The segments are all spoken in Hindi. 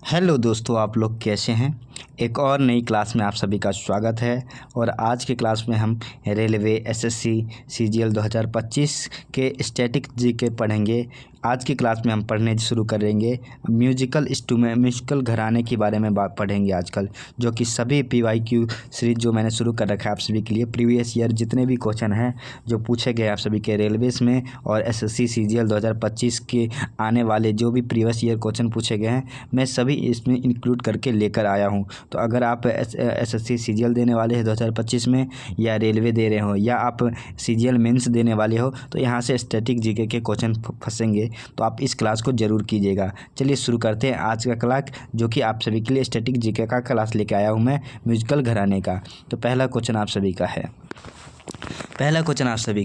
हेलो दोस्तों, आप लोग कैसे हैं। एक और नई क्लास में आप सभी का स्वागत है। और आज के क्लास में हम रेलवे एसएससी सीजीएल 2025 के स्टैटिक जीके पढ़ेंगे। आज की क्लास में हम पढ़ने शुरू करेंगे म्यूजिकल घराने के बारे में बात पढ़ेंगे आजकल, जो कि सभी पीवाईक्यू सीरीज जो मैंने शुरू कर रखा है आप सभी के लिए। प्रीवियस ईयर जितने भी क्वेश्चन हैं जो पूछे गए आप सभी के रेलवेज़ में और एसएससी सीजीएल 2025 के आने वाले जो भी प्रीवियस ईयर क्वेश्चन पूछे गए हैं, मैं सभी इसमें इंक्लूड करके लेकर आया हूं। तो अगर आप एसएससी सीजीएल देने वाले हैं 2025 में, या रेलवे दे रहे हो, या आप सीजीएल मेंस देने वाले हो, तो यहाँ से स्टैटिक जीके के क्वेश्चन फंसेंगे, तो आप इस क्लास को ज़रूर कीजिएगा। चलिए शुरू करते हैं आज का क्लास, जो कि आप सभी के लिए स्टैटिक जीके का क्लास लेके आया हूँ मैं, म्यूजिकल घराने का। तो पहला क्वेश्चन आप सभी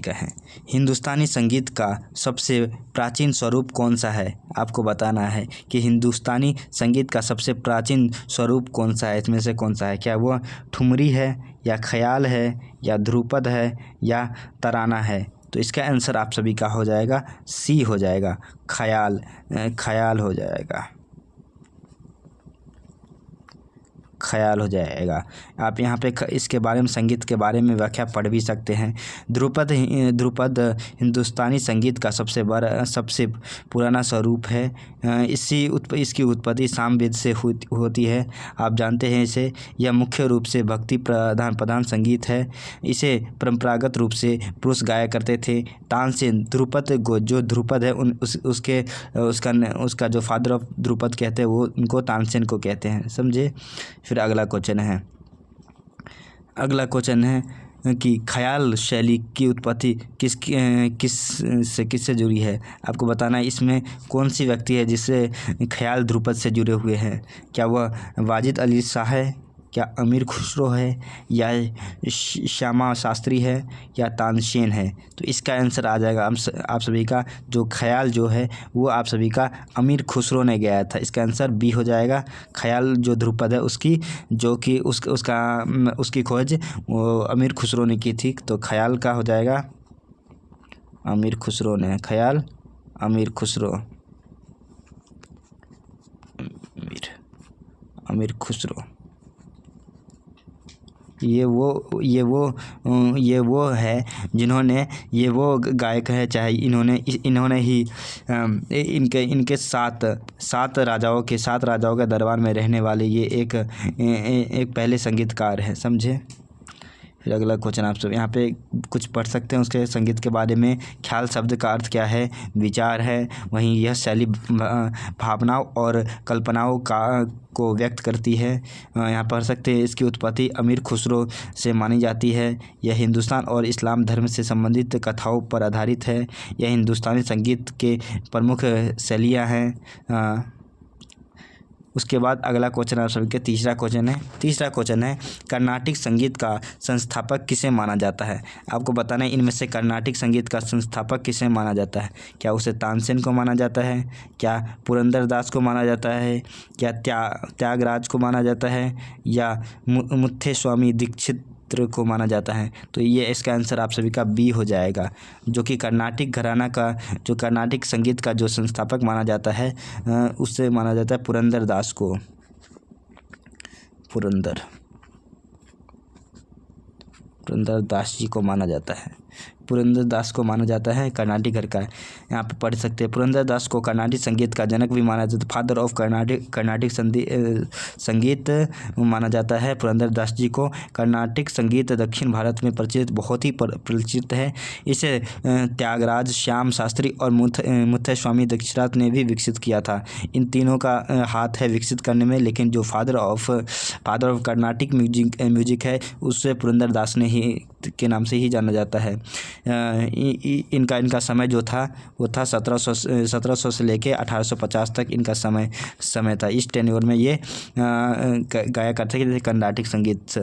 का है, हिंदुस्तानी संगीत का सबसे प्राचीन स्वरूप कौन सा है। आपको बताना है कि हिंदुस्तानी संगीत का सबसे प्राचीन स्वरूप कौन सा है, इसमें से कौन सा है। क्या वो ठुमरी है, या ख्याल है, या ध्रुपद है, या तराना है। तो इसका आंसर आप सभी का हो जाएगा सी हो जाएगा, ख्याल हो जाएगा, ख्याल हो जाएगा। आप यहाँ पे इसके बारे में, संगीत के बारे में व्याख्या पढ़ भी सकते हैं। ध्रुपद हिंदुस्तानी संगीत का सबसे पुराना स्वरूप है। इसकी उत्पत्ति सामवेद से होती है। आप जानते हैं इसे। यह मुख्य रूप से भक्ति प्रधान संगीत है। इसे परंपरागत रूप से पुरुष गाया करते थे। तानसेन जो ध्रुपद है उसका जो फादर ऑफ ध्रुपद कहते हैं, वो उनको तानसेन को कहते हैं, समझे। फिर अगला क्वेश्चन है कि ख्याल शैली की उत्पत्ति किससे जुड़ी है। आपको बताना है इसमें कौन सी व्यक्ति है जिससे ख्याल ध्रुपद से जुड़े हुए हैं। क्या वह वाजिद अली शाह है, क्या अमीर खुसरो है, या श्यामा शास्त्री है, या तानसेन है। तो इसका आंसर आ जाएगा आप सभी का, जो ख्याल जो है वो आप सभी का अमीर खुसरो ने गाया था। इसका आंसर बी हो जाएगा। ख्याल जो ध्रुपद है उसकी खोज वो अमीर खुसरो ने की थी। तो ख्याल का हो जाएगा अमीर खुसरो ने, ख्याल अमीर खुसरो, अमीर खुसरो। ये वो है जिन्होंने, ये वो गायक है, चाहे इन्होंने ही इनके सात राजाओं के दरबार में रहने वाले ये एक पहले संगीतकार है, समझे। फिर अगला क्वेश्चन आप सब यहाँ पे कुछ पढ़ सकते हैं उसके संगीत के बारे में। ख्याल शब्द का अर्थ क्या है, विचार है। वहीं यह शैली भावनाओं और कल्पनाओं को व्यक्त करती है। यहाँ पढ़ सकते हैं इसकी उत्पत्ति अमीर खुसरो से मानी जाती है। यह हिंदुस्तान और इस्लाम धर्म से संबंधित कथाओं पर आधारित है। यह हिंदुस्तानी संगीत के प्रमुख शैलियाँ हैं। उसके बाद अगला क्वेश्चन आप सभी के तीसरा क्वेश्चन है कर्नाटिक संगीत का संस्थापक किसे माना जाता है। आपको बताना है इनमें से कर्नाटिक संगीत का संस्थापक किसे माना जाता है। क्या उसे तानसेन को माना जाता है, क्या पुरंदरदास को माना जाता है, क्या त्यागराज को माना जाता है, या मुथुस्वामी दीक्षित को माना जाता है। तो ये इसका आंसर आप सभी का बी हो जाएगा, जो कि कर्नाटिक घराना का, जो कर्नाटिक संगीत का जो संस्थापक माना जाता है उससे माना जाता है पुरंदरदास को। पुरंदरदास जी को माना जाता है, पुरंदरदास को माना जाता है कर्नाटिक घर का। यहाँ पे पढ़ सकते हैं पुरंदरदास को कर्नाटिक संगीत का जनक भी माना जाता है, फादर ऑफ कर्नाटिक संगीत माना जाता है। पुरंदरदास जी को कर्नाटिक संगीत दक्षिण भारत में बहुत ही परिचित है। इसे त्यागराज, श्याम शास्त्री और मुथुस्वामी दीक्षित ने भी विकसित किया था। इन तीनों का हाथ है विकसित करने में, लेकिन जो फादर ऑफ कर्नाटिक म्यूजिक है उससे पुरंदरदास ने ही के नाम से ही जाना जाता है। इनका समय जो था वो था 1700 से लेके 1850 तक इनका समय था। इस टेन्योर में ये गाया करते थे कर्नाटिक संगीत।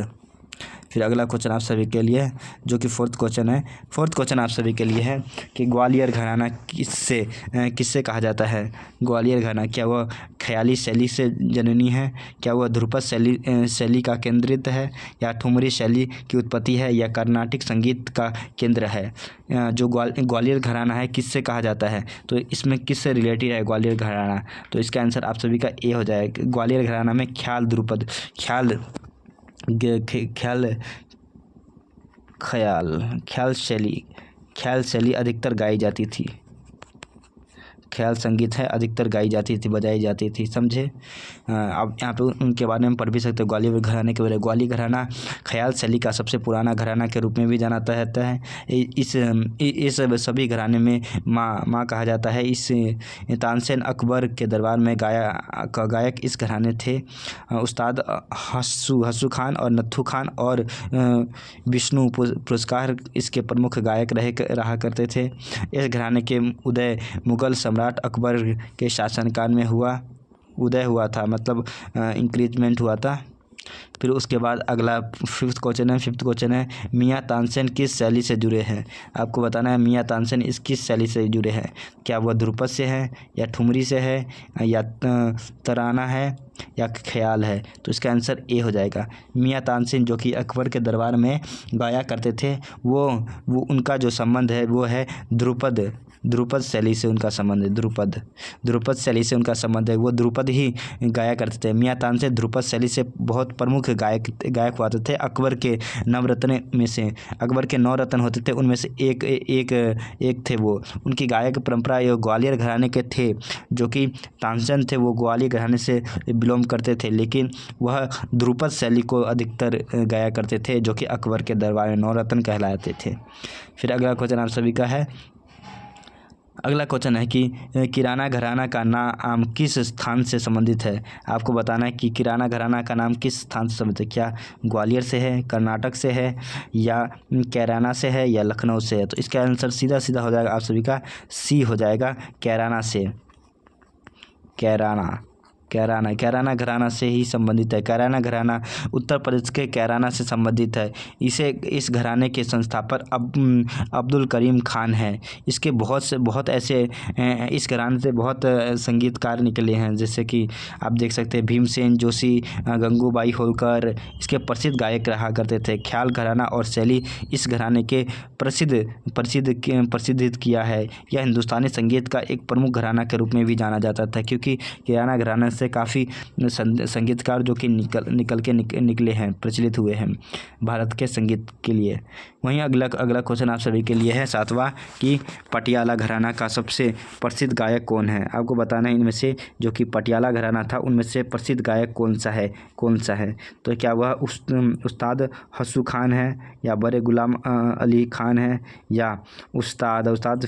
फिर अगला क्वेश्चन आप सभी के लिए जो कि फोर्थ क्वेश्चन है, फोर्थ क्वेश्चन आप सभी के लिए है कि ग्वालियर घराना किससे कहा जाता है। ग्वालियर घराना क्या वह ख्याली शैली से जननी है, क्या वह ध्रुपद शैली का केंद्रित है, या ठुमरी शैली की उत्पत्ति है, या कर्नाटिक संगीत का केंद्र है। जो ग्वालियर घराना है किससे कहा जाता है, तो इसमें किससे रिलेटेड है ग्वालियर घराना, तो इसका आंसर आप सभी का ए हो जाएगा। ग्वालियर घराना में ख्याल ध्रुपद ख्याल शैली अधिकतर गाई जाती थी। ख्याल संगीत है अधिकतर गाई जाती थी, बजाई जाती थी, समझे। आप यहाँ पे उनके बारे में पढ़ भी सकते हो। ग्वालियर घराने के बारे में, ग्वालियर घराना ख्याल शैली का सबसे पुराना घराना के रूप में भी जाना जाता है। इस सभी घराने में माँ कहा जाता है। इस तानसेन अकबर के दरबार में गायक इस घराने थे। उस्ताद हस्सू खान और नत्थू खान और विष्णु पुरस्कार इसके प्रमुख गायक रहा करते थे। इस घराने के उदय मुगल सम्राट अकबर के शासनकाल में उदय हुआ था, मतलब इंक्रीजमेंट हुआ था। फिर उसके बाद अगला फिफ्थ क्वेश्चन है मियाँ तानसेन किस शैली से जुड़े हैं। आपको बताना है मियाँ तानसेन किस शैली से जुड़े हैं। क्या वह ध्रुपद से है, या ठुमरी से है, या तराना है, या ख्याल है, तो इसका आंसर ए हो जाएगा। मियाँ तानसेन जो कि अकबर के दरबार में गाया करते थे, वो उनका जो संबंध है वो है ध्रुपद शैली से उनका संबंध है। ध्रुपद शैली से उनका संबंध है, वो ध्रुपद ही गाया करते थे। मियाँ तानसेन ध्रुपद शैली से बहुत प्रमुख गायक हुआ थे। अकबर के नवरत्न में से, अकबर के 9 रत्न होते थे, उनमें से एक थे वो। उनकी गायक परंपरा ये ग्वालियर घराने के थे। जो कि तानसेन थे वो ग्वालियर घराने से बिलोंग करते थे, लेकिन वह ध्रुपद शैली को अधिकतर गाया करते थे, जो कि अकबर के दरबार में 9 रत्न कहलाते थे। फिर अगला क्वेश्चन आप सभी का है, अगला क्वेश्चन है कि किराना घराना का नाम किस स्थान से संबंधित है। आपको बताना है कि किराना घराना का नाम किस स्थान से संबंधित है। क्या ग्वालियर से है, कर्नाटक से है, या कैराना से है, या लखनऊ से है, तो इसका आंसर सीधा हो जाएगा आप सभी का सी हो जाएगा, कैराना से। कैराना घराना से ही संबंधित है। कैराना घराना उत्तर प्रदेश के कैराना से संबंधित है। इस घराने के संस्थापक अब्दुल करीम खान हैं। इसके बहुत ऐसे इस घराने से बहुत संगीतकार निकले हैं, जैसे कि आप देख सकते हैं भीमसेन जोशी, गंगूबाई होलकर इसके प्रसिद्ध गायक रहा करते थे। ख्याल घराना और शैली इस घराने के प्रसिद्ध किया है। यह हिंदुस्तानी संगीत का एक प्रमुख घराना के रूप में भी जाना जाता था, क्योंकि किराना घराना से काफ़ी संगीतकार जो कि निकले हैं, प्रचलित हुए हैं भारत के संगीत के लिए। वहीं अगला क्वेश्चन आप सभी के लिए है 7वां कि पटियाला घराना का सबसे प्रसिद्ध गायक कौन है। आपको बताना है इनमें से जो कि पटियाला घराना था उनमें से प्रसिद्ध गायक कौन सा है। तो क्या वह उस्ताद हस्सू खान है, या बड़े गुलाम अली खान है, या उस्ताद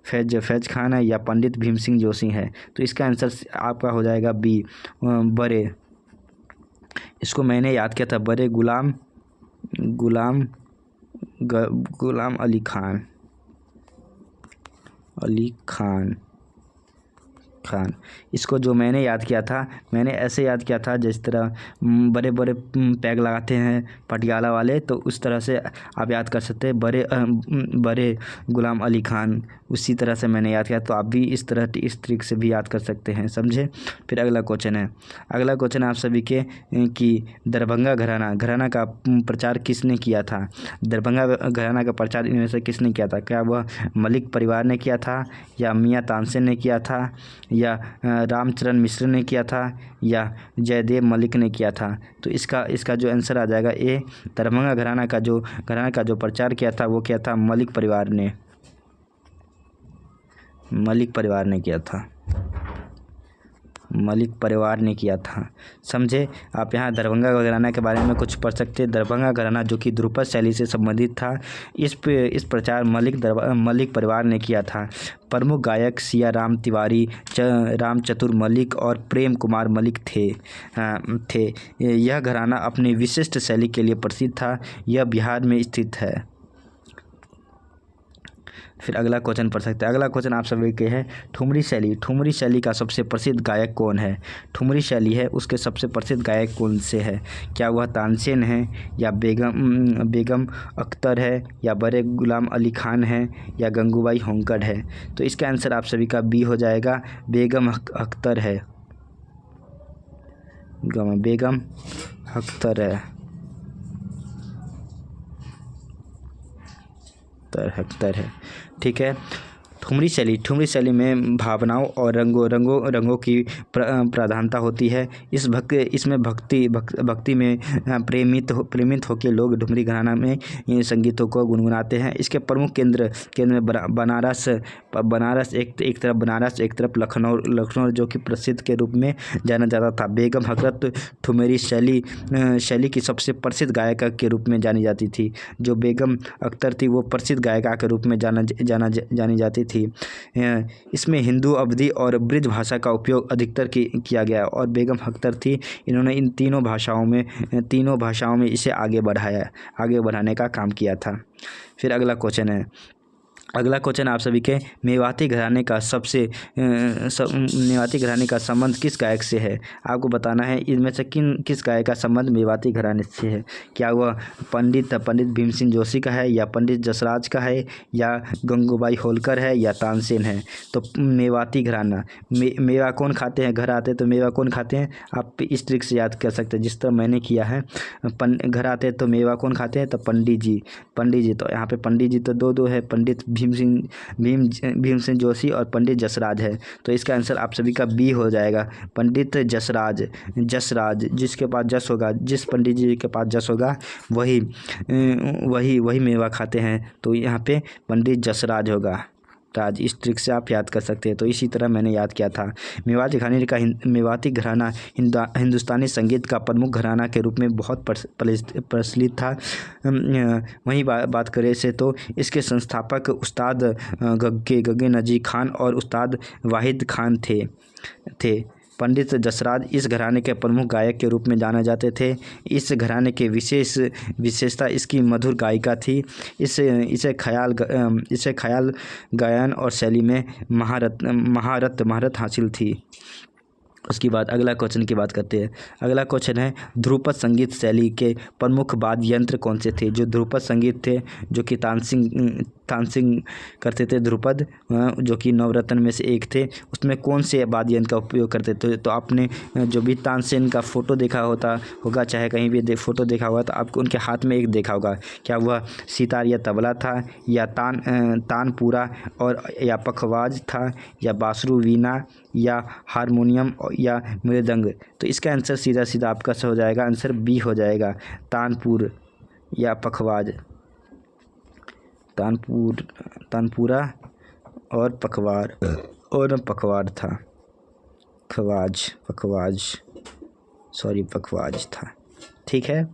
फैज खान है, या पंडित भीम सिंह जोशी है। तो इसका आंसर आपका हो जाएगा बी, बड़े। इसको मैंने याद किया था, बड़े गुलाम अली खान। इसको जो मैंने याद किया था, मैंने ऐसे याद किया था जिस तरह बड़े पैग लगाते हैं पटियाला वाले, तो उस तरह से आप याद कर सकते हैं बड़े गुलाम अली खान, उसी तरह से मैंने याद किया। तो आप भी इस तरीके से भी याद कर सकते हैं, समझे। फिर अगला क्वेश्चन आप सभी के कि दरभंगा घराना का प्रचार किसने किया था। दरभंगा घराना का प्रचार इनमें से किसने किया था। क्या वह मलिक परिवार ने किया था, या मियाँ तानसेन ने किया था, या रामचरण मिश्र ने किया था, या जयदेव मलिक ने किया था। तो इसका जो आंसर आ जाएगा ए, दरभंगा घराना का जो प्रचार किया था वो किया था मलिक परिवार ने किया था, समझे। आप यहाँ दरभंगा घराना के बारे में कुछ पढ़ सकते हैं। दरभंगा घराना जो कि ध्रुपद शैली से संबंधित था, इस प्रचार मलिक परिवार ने किया था। प्रमुख गायक सिया राम तिवारी, राम चतुर मलिक और प्रेम कुमार मलिक थे। यह घराना अपनी विशिष्ट शैली के लिए प्रसिद्ध था। यह बिहार में स्थित है। फिर अगला क्वेश्चन पढ़ सकते हैं। अगला क्वेश्चन आप सभी के है ठुमरी शैली। ठुमरी शैली का सबसे प्रसिद्ध गायक कौन है? ठुमरी शैली है उसके सबसे प्रसिद्ध गायक कौन से है? क्या वह तानसेन है, या बेगम अख्तर है, या बड़े गुलाम अली खान है, या गंगूबाई होंकर है? तो इसका आंसर आप सभी का बी हो जाएगा, बेगम अख्तर है। बेगम अख्तर है, अख्तर है। ठीक है। ठुमरी शैली में भावनाओं और रंगों की प्रधानता होती है। इसमें भक्ति में प्रेमित होकर लोग ठुमरी घराना में इन संगीतों को गुनगुनाते हैं। इसके प्रमुख केंद्र में बनारस एक तरफ लखनऊ जो कि प्रसिद्ध के रूप में जाना जाता था। बेगम हजरत ठुमरी शैली की सबसे प्रसिद्ध गायिका के रूप में जानी जाती थी। जो बेगम अख्तर थी वो प्रसिद्ध गायिका के रूप में जानी जाती थी। इसमें हिंदू, अवधी और ब्रिज भाषा का उपयोग अधिकतर किया गया और बेगम अख्तर थी। इन्होंने इन तीनों भाषाओं में इसे आगे बढ़ाने का काम किया था। फिर अगला क्वेश्चन आप सभी के मेवाती घराने का संबंध किस गायक से है? आपको बताना है इनमें से किस गायक का संबंध मेवाती घराने से है। क्या वह पंडित भीमसेन जोशी का है, या पंडित जसराज का है, या गंगूबाई होलकर है, या तानसेन है? तो मेवाती घराना, मेवा कौन खाते हैं? घर आते तो मेवा कौन खाते हैं? आप इस ट्रिक से याद कर सकते हैं जिस तरह मैंने किया है। घर आते तो मेवा कौन खाते हैं? तो पंडित जी। तो यहाँ पे पंडित जी तो दो है, पंडित भीमसेन जोशी और पंडित जसराज है। तो इसका आंसर आप सभी का बी हो जाएगा, पंडित जसराज। जिसके पास जस होगा, जिस पंडित जी के पास जस होगा वही मेवा खाते हैं। तो यहाँ पे पंडित जसराज होगा। इस ट्रिक से आप याद कर सकते हैं। तो इसी तरह मैंने याद किया था। मेवाती घराना हिंदुस्तानी संगीत का प्रमुख घराना के रूप में बहुत प्रचलित था। वहीं बात करें से तो इसके संस्थापक उस्ताद गगे नजी खान और उस्ताद वाहिद खान थे। पंडित जसराज इस घराने के प्रमुख गायक के रूप में जाने जाते थे। इस घराने की विशेषता इसकी मधुर गायिका थी। इसे ख्याल गायन और शैली में महारत हासिल थी। उसके बाद अगला क्वेश्चन की बात करते हैं। अगला क्वेश्चन है ध्रुपद संगीत शैली के प्रमुख वाद्य यंत्र कौन से थे? जो ध्रुपद संगीत थे, जो कि तानसिंग करते थे, ध्रुपद जो कि नवरत्न में से एक थे, उसमें कौन से वाद्य यंत्र का उपयोग करते थे? तो आपने जो भी तानसेन का फ़ोटो देखा होगा, चाहे कहीं भी फ़ोटो देखा होगा, तो आपको उनके हाथ में एक देखा होगा। क्या वह सितार या तबला था, या तानपुरा और या पखवाज था, या बांसुरी, वीणा, या हारमोनियम, या मृदंग? तो इसका आंसर सीधा आपका हो जाएगा, आंसर बी हो जाएगा, तानपुर या पखवाज। तानपुरा और पखवाज था, पखवाज था। ठीक है,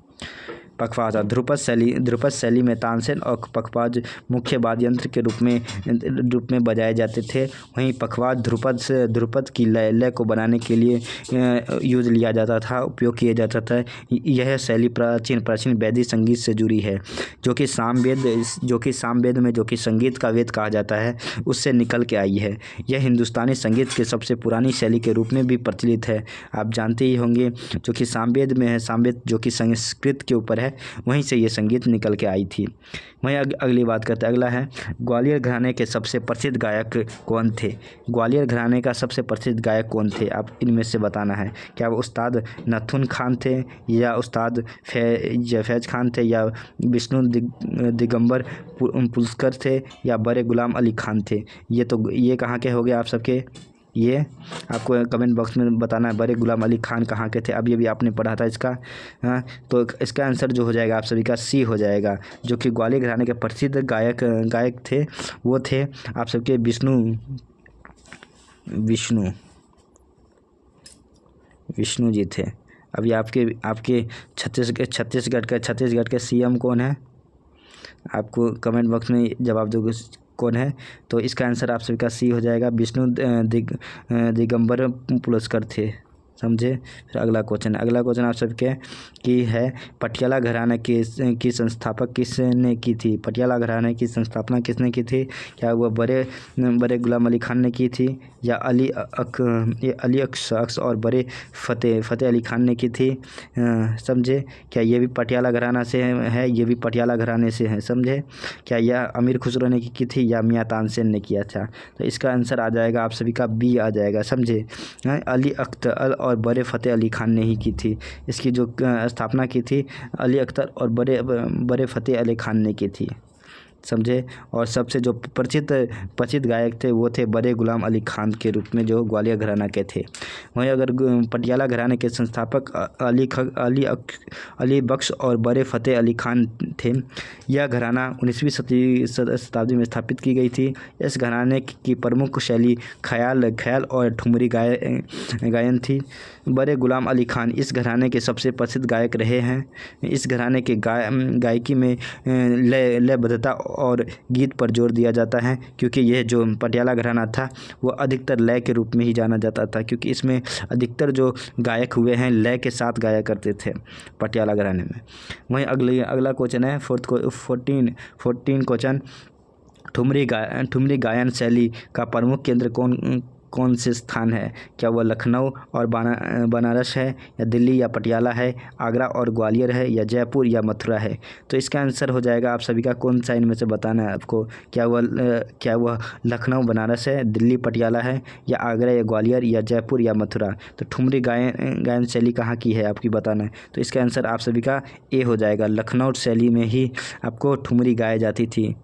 पखवाज। ध्रुपद शैली में तानसेन और पखवाज मुख्य वाद्य यंत्र के रूप में बजाए जाते थे। वहीं पखवाज ध्रुपद की लय को बनाने के लिए उपयोग किया जाता था। यह शैली प्राचीन वैदिक संगीत से जुड़ी है, जो कि सामवेद में, जो कि संगीत का वेद कहा जाता है, उससे निकल के आई है। यह हिंदुस्तानी संगीत के सबसे पुरानी शैली के रूप में भी प्रचलित है। आप जानते ही होंगे, जो कि सामवेद में है, सामवेद जो कि संस्कृत के ऊपर है, वहीं से ये संगीत निकल के आई थी। वहीं अगली बात करते हैं। अगला है ग्वालियर घराने के सबसे प्रसिद्ध गायक कौन थे? ग्वालियर घराने का सबसे प्रसिद्ध गायक कौन थे? आप इनमें से बताना है। क्या वो उस्ताद नथुन खान थे, या उस्ताद फैज खान थे, या विष्णु दिगंबर पुलस्कर थे, या बड़े गुलाम अली खान थे? ये कहाँ के हो गए आप सबके? ये आपको कमेंट बॉक्स में बताना है, बड़े गुलाम अली खान कहाँ के थे। अभी अभी आपने पढ़ा था इसका। हाँ, तो इसका आंसर जो हो जाएगा आप सभी का सी हो जाएगा। जो कि ग्वालियर घराने के प्रसिद्ध गायक थे, वो थे आप सबके विष्णु जी थे। अभी आपके छत्तीसगढ़ के सीएम कौन है? आपको कमेंट बॉक्स में जवाब दोगे कौन है। तो इसका आंसर आप सभी का सी हो जाएगा, विष्णु दिगंबर पुलस्कर थे। समझे। फिर अगला क्वेश्चन आप सबके की है, पटियाला घराने की संस्थापक किसने की थी? पटियाला घराने की संस्थापना किसने की थी? क्या वह बड़े गुलाम अली खान ने की थी, या अली अक्स और बड़े फतेह अली खान ने की थी? समझे। क्या ये भी पटियाला घराना से है? ये भी पटियाला घराने से है, समझे। क्या यह अमीर खुसरो ने की थी या मियां तानसेन ने किया था? तो इसका आंसर आ जाएगा आप सभी का बी आ जाएगा, समझे। अली अख्तर और बड़े फतेह अली खान ने ही की थी। इसकी जो स्थापना की थी अली अख्तर और बड़े फतेह अली खान ने की थी, समझे। और सबसे जो परिचित गायक थे वो थे बड़े गुलाम अली खान के रूप में, जो ग्वालियर घराना के थे। वहीं अगर पटियाला घराने के संस्थापक अली बख्श और बड़े फतेह अली खान थे। यह घराना 19वीं शताब्दी में स्थापित की गई थी। इस घराने की प्रमुख शैली ख्याल और ठुमरी गायन थी। बड़े गुलाम अली खान इस घराने के सबसे प्रसिद्ध गायक रहे हैं। इस घराने के गायकी में लयबद्धता और गीत पर जोर दिया जाता है, क्योंकि यह जो पटियाला घराना था वो अधिकतर लय के रूप में ही जाना जाता था, क्योंकि इसमें अधिकतर जो गायक हुए हैं लय के साथ गाया करते थे पटियाला घराने में। वहीं अगला क्वेश्चन है 14 क्वेश्चन, ठुमरी गायन शैली का प्रमुख केंद्र कौन से स्थान है? क्या वह लखनऊ और बनारस है, या दिल्ली या पटियाला है, आगरा और ग्वालियर है, या जयपुर या मथुरा है? तो इसका आंसर हो जाएगा आप सभी का कौन सा इनमें से बताना है आपको। क्या वह लखनऊ बनारस है, दिल्ली पटियाला है, या आगरा या ग्वालियर, या जयपुर या मथुरा? तो ठुमरी गायन शैली कहाँ की है आपकी बताना है। तो इसका आंसर आप सभी का ए हो जाएगा, लखनऊ शैली में ही आपको ठुमरी गाई जाती थी।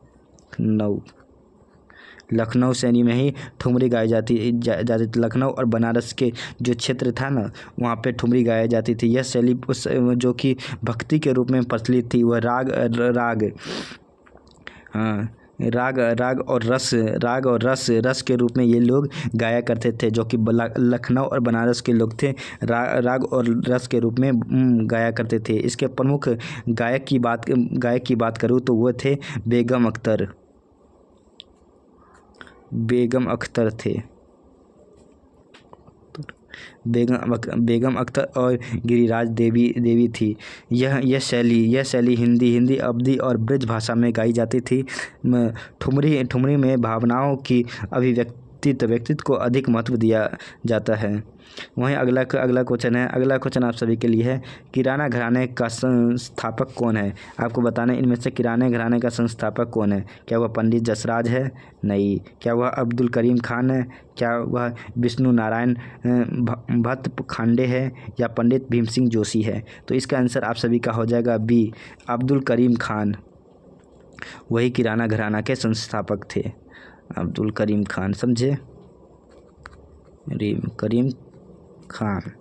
लखनऊ शैली में ही ठुमरी गाई जाती थी। लखनऊ और बनारस के जो क्षेत्र था ना, वहाँ पे ठुमरी गाई जाती थी। यह शैली उस जो कि भक्ति के रूप में प्रचलित थी, वह राग और रस के रूप में ये लोग गाया करते थे, जो कि लखनऊ और बनारस के लोग थे। राग और रस के रूप में गाया करते थे। इसके प्रमुख गायक की बात करूँ तो वो थे बेगम अख्तर थे। बेगम अख्तर और गिरिराज देवी थी। यह शैली हिंदी, अवधी और ब्रज भाषा में गाई जाती थी। ठुमरी में भावनाओं की व्यक्तित्व को अधिक महत्व दिया जाता है। वहीं अगला क्वेश्चन है। अगला क्वेश्चन आप सभी के लिए है, किराना घराने का संस्थापक कौन है? आपको बताना है इनमें से किराने घराने का संस्थापक कौन है। क्या वह पंडित जसराज है? नहीं। क्या वह अब्दुल करीम खान है? क्या वह विष्णु नारायण भट्ट खांडे है, या पंडित भीम सिंह जोशी है? तो इसका आंसर आप सभी का हो जाएगा बी, अब्दुल करीम खान। वही किराना घराना के संस्थापक थे, अब्दुल करीम खान, समझे। करीम खान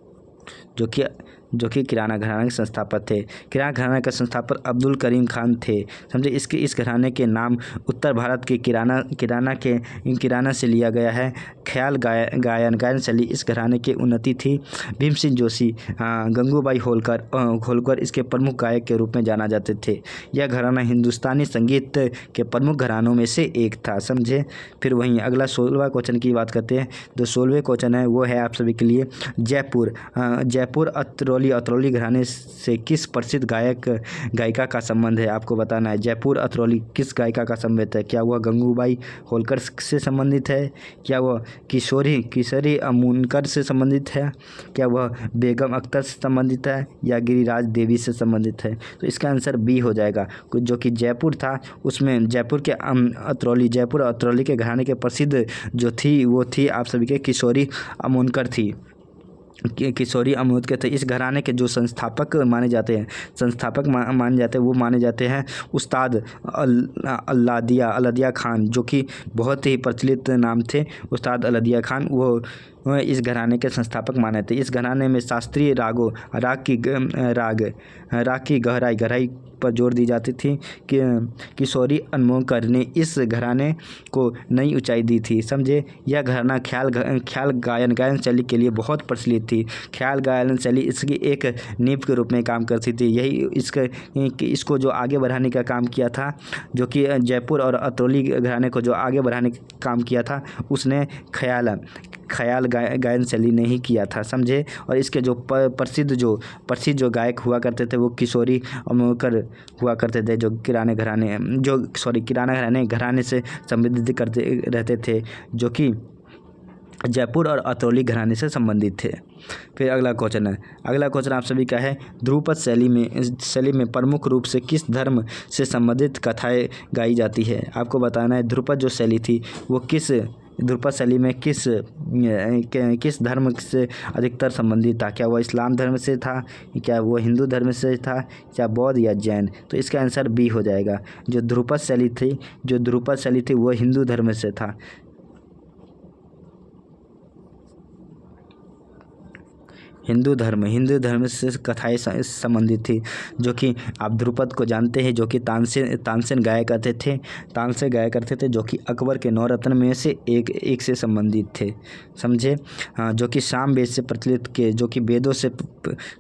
जो कि किराना घराना के संस्थापक थे। किराना घराना का संस्थापक अब्दुल करीम खान थे, समझे। इस घराने के नाम उत्तर भारत के किराना से लिया गया है। ख्याल गायन शैली इस घराने की उन्नति थी। भीम सिंह जोशी, गंगूबाई होलकर इसके प्रमुख गायक के रूप में जाना जाते थे। यह घराना हिंदुस्तानी संगीत के प्रमुख घरानों में से एक था, समझे। फिर वहीं अगला 16वां क्वेश्चन की बात करते हैं। जो 16वें क्वेश्चन है वो है आप सभी के लिए, जयपुर अतरौली घराने से किस प्रसिद्ध गायिका का संबंध है? आपको बताना है जयपुर अतरौली किस गायिका का संबंध है। क्या वह गंगूबाई होलकर से संबंधित है? क्या वह किशोरी अमूनकर से संबंधित है? क्या वह बेगम अख्तर से संबंधित है, या गिरिराज देवी से संबंधित है? तो इसका आंसर बी हो जाएगा। जो कि जयपुर था उसमें जयपुर अतरौली के घराने के प्रसिद्ध जो थी वो थी आप सभी के किशोरी अमूनकर थी। किशोरी अमूनकर थे। इस घराने के जो संस्थापक माने जाते हैं वो माने जाते हैं उस्ताद अल्लादिया खान, जो कि बहुत ही प्रचलित नाम थे। उस्ताद अल्लादिया खान वो इस घराने के संस्थापक माने थे। इस घराने में शास्त्रीय राग की गहराई पर जोर दी जाती थी। किशोरी अमूनकर ने इस घराने को नई ऊंचाई दी थी, समझे। यह घराना ख्याल गायन शैली के लिए बहुत प्रचलित थी। ख्याल गायन शैली इसकी एक नींव के रूप में काम करती थी। यही इसको जो आगे बढ़ाने का काम किया था, जो कि जयपुर और अतरौली घराने को जो आगे बढ़ाने का काम किया था, उसने ख्याल गायन शैली ने ही किया था, समझे। और इसके जो प्रसिद्ध जो गायक हुआ करते थे वो किशोरी अमोकर हुआ करते थे, जो किराने घराने से संबंधित करते रहते थे, जो कि जयपुर और अतरौली घराने से संबंधित थे। फिर अगला क्वेश्चन आप सभी का है, ध्रुपद शैली में प्रमुख रूप से किस धर्म से संबंधित कथाएं गाई जाती है। आपको बताना है ध्रुपद जो शैली थी वो ध्रुपद शैली में किस धर्म से अधिकतर संबंधित था। क्या वो इस्लाम धर्म से था, क्या वो हिंदू धर्म से था, क्या बौद्ध या जैन। तो इसका आंसर बी हो जाएगा। जो ध्रुपद शैली थी वो हिंदू धर्म से था। हिंदू धर्म से कथाएं संबंधित थी, जो कि आप ध्रुपद को जानते हैं, जो कि तानसेन गाया करते थे, जो कि अकबर के 9 रत्न में से एक से संबंधित थे, समझे। हाँ, जो कि साम वेद से प्रचलित के, जो कि वेदों से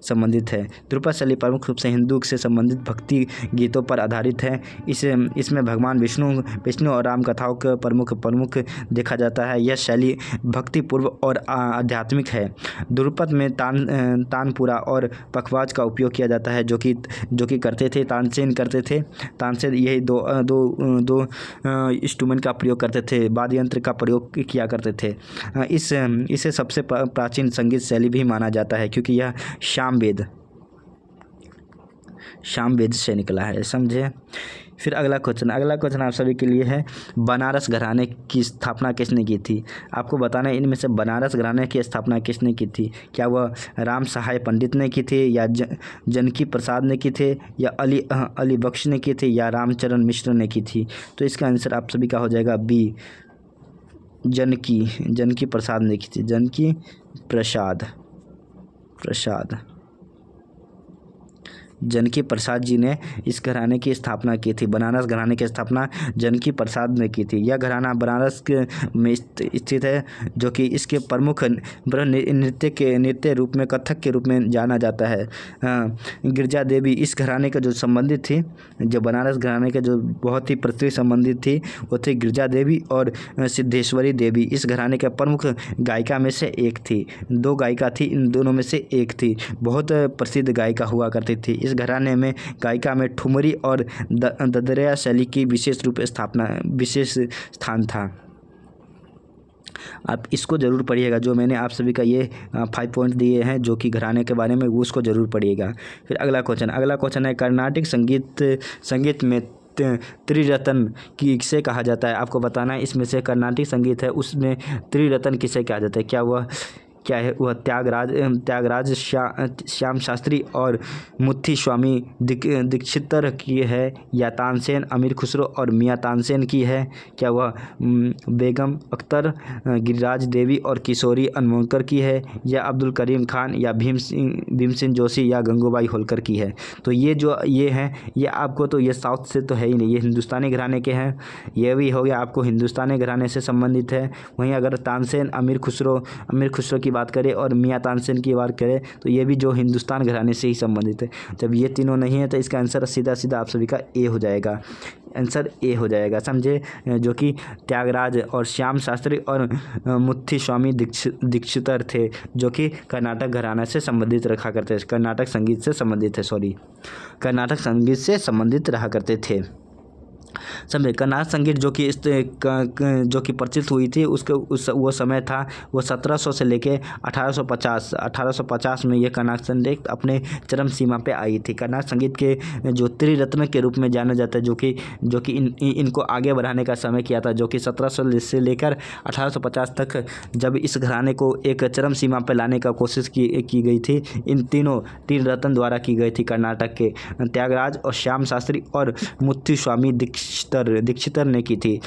संबंधित है। ध्रुपद शैली प्रमुख रूप से हिंदू से संबंधित भक्ति गीतों पर आधारित है। इसमें भगवान विष्णु और राम कथाओं का प्रमुख देखा जाता है। यह शैली भक्तिपूर्व और आध्यात्मिक है। ध्रुपद में तानपुरा और पखवाज का उपयोग किया जाता है, जो कि करते थे तानसेन यही दो इंस्ट्रूमेंट का प्रयोग करते थे, वाद्य यंत्र का प्रयोग किया करते थे। इसे सबसे प्राचीन संगीत शैली भी माना जाता है, क्योंकि यह शाम वेद से निकला है, समझे। फिर अगला क्वेश्चन आप सभी के लिए है, बनारस घराने की स्थापना किसने की थी। आपको बताना है इनमें से बनारस घराने की स्थापना किसने की थी। क्या वह राम सहाय पंडित ने की थी, या जानकी प्रसाद ने की थी, या अली बख्श ने की थी, या रामचरण मिश्र ने की थी। तो इसका आंसर आप सभी का हो जाएगा बी, जानकी प्रसाद ने की थी। जानकी प्रसाद जी ने इस घराने की स्थापना की थी। बनारस घराने की स्थापना जानकी प्रसाद ने की थी। यह घराना बनारस में स्थित है, जो कि इसके प्रमुख नृत्य रूप में कथक के रूप में जाना जाता है। गिरजा देवी इस घराने के जो संबंधित थी, जो बनारस घराने के जो बहुत ही प्रत्यक्ष संबंधित थी, वो थी गिरजा देवी और सिद्धेश्वरी देवी। इस घराने के प्रमुख गायिका में से एक थी। 2 गायिका थी, इन दोनों में से एक थी, बहुत प्रसिद्ध गायिका हुआ करती थी। इस घराने में गायिका में ठुमरी और ददरिया शैली की विशेष स्थान था। आप इसको ज़रूर पढ़िएगा, जो मैंने आप सभी का ये 5 पॉइंट दिए हैं जो कि घराने के बारे में, उसको ज़रूर पढ़िएगा। फिर अगला क्वेश्चन है, कर्नाटिक संगीत में त्रिरत्न किसे कहा जाता है। आपको बताना है इसमें से कर्नाटिक संगीत है उसमें त्रिरत्न किसे कहा जाता है। क्या है वह त्यागराज श्याम शास्त्री और मुथुस्वामी दीक्षितर की है, या तानसेन अमीर खुसरो और मियाँ तानसेन की है। क्या वह बेगम अख्तर, गिरिराज देवी और किशोरी अमोकर की है, या अब्दुल करीम खान, या भीमसेन जोशी, या गंगूबाई होलकर की है। तो ये हैं, ये आपको तो ये साउथ से तो है ही नहीं, ये हिंदुस्तानी घराने के हैं। ये भी हो गया आपको हिंदुस्तानी घराने से संबंधित है। वहीं अगर तानसेन अमीर खुसरो की बात करें और मियाँ तानसेन की बात करें तो ये भी जो हिंदुस्तान घराने से ही संबंधित है। जब ये तीनों नहीं है तो इसका आंसर सीधा आप सभी का ए हो जाएगा। आंसर ए हो जाएगा, समझे। जो कि त्यागराज और श्याम शास्त्री और मुथुस्वामी दीक्षितर थे, जो कि कर्नाटक घराना से संबंधित रखा करते थे, कर्नाटक संगीत से संबंधित रहा करते थे, समझे। कर्नाटक संगीत जो कि प्रचलित हुई थी वो समय था वो 1700 से लेके 1850 में ये कर्नाटक संगीत अपने चरम सीमा पे आई थी। कर्नाटक संगीत के जो त्रिरत्न के रूप में जाना जाता है, जो कि इनको आगे बढ़ाने का समय किया था, जो कि 1700 से लेकर 1850 तक जब इस घराने को एक चरम सीमा पर लाने का कोशिश की गई थी, इन तीन रत्न द्वारा की गई थी। कर्नाटक के त्यागराज और श्याम शास्त्री और मुथुस्वामी दीक्षितर ने की थी।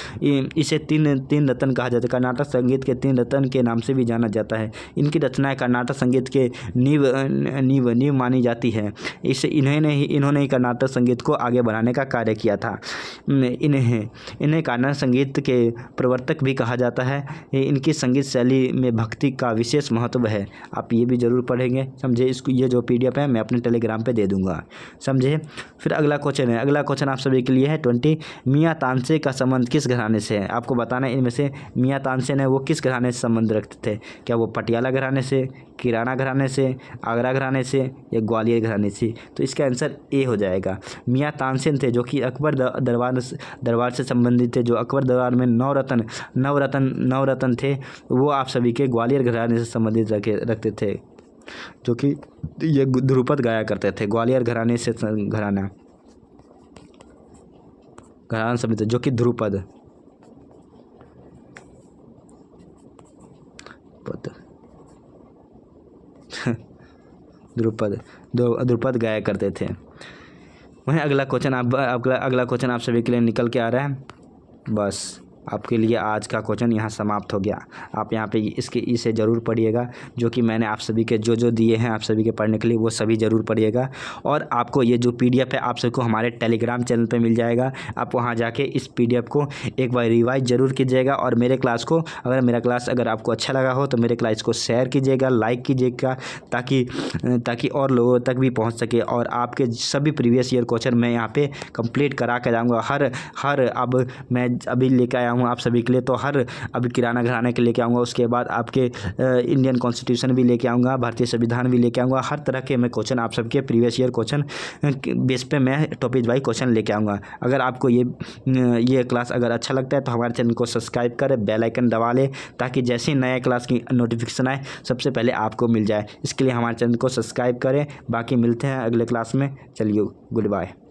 इसे तीन रत्न कहा जाता है। कर्नाटक संगीत के 3 रत्न के नाम से भी जाना जाता है। इनकी रचनाएं कर्नाटक संगीत के नींव मानी जाती है। इन्होंने ही कर्नाटक संगीत को आगे बढ़ाने का कार्य किया था। इन्हें कर्नाटक संगीत के प्रवर्तक भी कहा जाता है। इनकी संगीत शैली में भक्ति का विशेष महत्व है। आप ये भी जरूर पढ़ेंगे, समझे। ये जो PDF है मैं अपने टेलीग्राम पे दे दूंगा, समझे। फिर अगला क्वेश्चन आप सभी के लिए है 20 मियाँ तानसेन का संबंध किस घराने से है? आपको बताना है इनमें से मियाँ तानसेन है वो किस घराने से संबंध रखते थे? क्या वो पटियाला घराने से, किराना घराने से, आगरा घराने से या ग्वालियर घराने से? तो इसका आंसर ए हो जाएगा। मियाँ तानसेन थे जो कि अकबर दरबार से संबंधित थे, जो अकबर दरबार में नवरत्न थे, वो आप सभी के ग्वालियर घराने से संबंधित रखते थे, जो कि ये ध्रुपद गाया करते थे। ग्वालियर घराने से घराना संबंधित, जो कि ध्रुपद ध्रुपद गाया करते थे। वहीं अगला क्वेश्चन आप सभी के लिए निकल के आ रहा है। बस आपके लिए आज का क्वेश्चन यहाँ समाप्त हो गया। आप यहाँ पे इसे ज़रूर पढ़िएगा, जो कि मैंने आप सभी के जो दिए हैं आप सभी के पढ़ने के लिए, वो सभी ज़रूर पढ़िएगा। और आपको ये जो PDF है आप सबको हमारे टेलीग्राम चैनल पे मिल जाएगा। आप वहाँ जाके इस PDF को एक बार रिवाइज ज़रूर कीजिएगा। और मेरे क्लास को अगर आपको अच्छा लगा हो तो मेरे क्लास को शेयर कीजिएगा, लाइक कीजिएगा, ताकि और लोगों तक भी पहुँच सके। और आपके सभी प्रीवियस ईयर क्वेश्चन मैं यहाँ पे कंप्लीट करा के जाऊँगा। अब मैं अभी लेकर आया हूँ आप सभी के लिए, तो अभी किराना घराने के लेके आऊँगा, उसके बाद आपके इंडियन कॉन्स्टिट्यूशन भी लेके आऊँगा, भारतीय संविधान भी लेके आऊँगा। हर तरह के मैं क्वेश्चन आप सबके प्रीवियस ईयर क्वेश्चन बेस पे मैं टॉपिक वाइज क्वेश्चन लेके आऊँगा। अगर आपको ये क्लास अगर अच्छा लगता है तो हमारे चैनल को सब्सक्राइब करें, बेल आइकन दबा लें, ताकि जैसे ही नया क्लास की नोटिफिकेशन आए सबसे पहले आपको मिल जाए। इसके लिए हमारे चैनल को सब्सक्राइब करें। बाकी मिलते हैं अगले क्लास में। चलिए, गुड बाय।